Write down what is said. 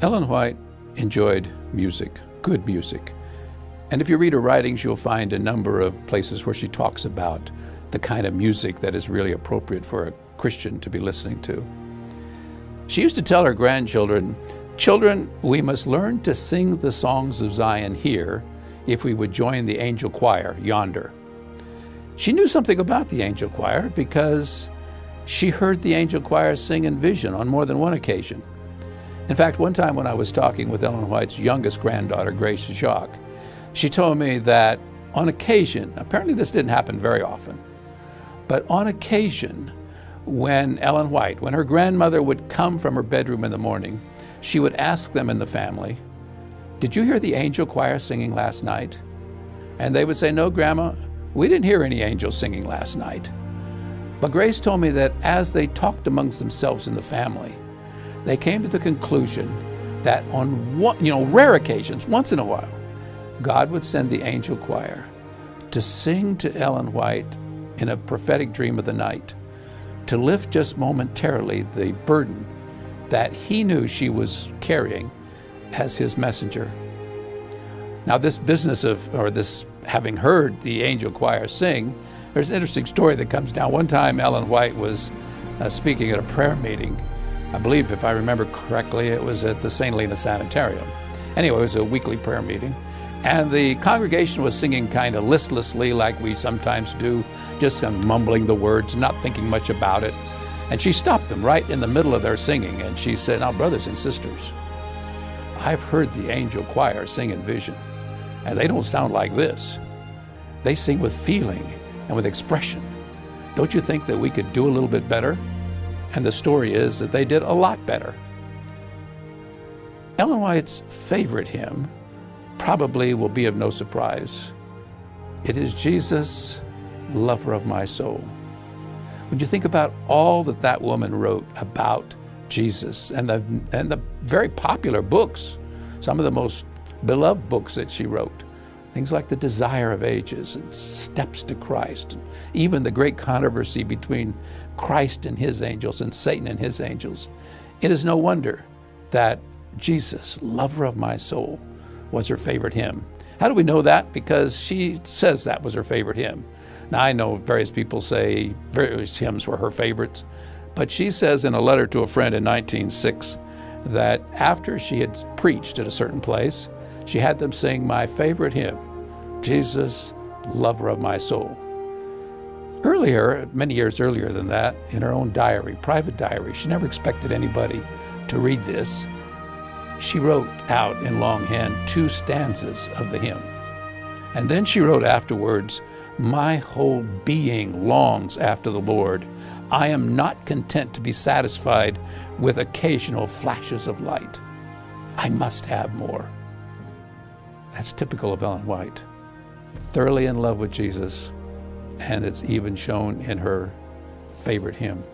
Ellen White enjoyed music, good music. And if you read her writings, you'll find a number of places where she talks about the kind of music that is really appropriate for a Christian to be listening to. She used to tell her grandchildren, "Children, we must learn to sing the songs of Zion here if we would join the angel choir yonder." She knew something about the angel choir because she heard the angel choir sing in vision on more than one occasion. In fact, one time when I was talking with Ellen White's youngest granddaughter, Grace Jacques, she told me that on occasion, apparently this didn't happen very often, but on occasion, when Ellen White, when her grandmother would come from her bedroom in the morning, she would ask them in the family, "Did you hear the angel choir singing last night?" And they would say, "No, Grandma, we didn't hear any angels singing last night." But Grace told me that as they talked amongst themselves in the family, they came to the conclusion that on rare occasions, once in a while, God would send the angel choir to sing to Ellen White in a prophetic dream of the night, to lift just momentarily the burden that he knew she was carrying as his messenger. Now, this business this having heard the angel choir sing, there's an interesting story that comes down. One time, Ellen White was speaking at a prayer meeting. I believe, if I remember correctly, it was at the St. Helena Sanitarium. Anyway, it was a weekly prayer meeting. And the congregation was singing kind of listlessly, like we sometimes do, just kind of mumbling the words, not thinking much about it. And she stopped them right in the middle of their singing, and she said, "Now, brothers and sisters, I've heard the angel choir sing in vision, and they don't sound like this. They sing with feeling and with expression. Don't you think that we could do a little bit better?" And the story is that they did a lot better. Ellen White's favorite hymn probably will be of no surprise. It is "Jesus, Lover of My Soul." When you think about all that that woman wrote about Jesus and the very popular books, some of the most beloved books that she wrote, things like The Desire of Ages and Steps to Christ, and even the great controversy between Christ and his angels and Satan and his angels, it is no wonder that "Jesus, Lover of My Soul" was her favorite hymn. How do we know that? Because she says that was her favorite hymn. Now, I know various people say various hymns were her favorites, but she says in a letter to a friend in 1906 that after she had preached at a certain place, she had them sing my favorite hymn, "Jesus, Lover of My Soul." Earlier, many years earlier than that, in her own diary, private diary, she never expected anybody to read this. She wrote out in longhand 2 stanzas of the hymn. And then she wrote afterwards, "My whole being longs after the Lord. I am not content to be satisfied with occasional flashes of light. I must have more." That's typical of Ellen White. Thoroughly in love with Jesus, and it's even shown in her favorite hymn.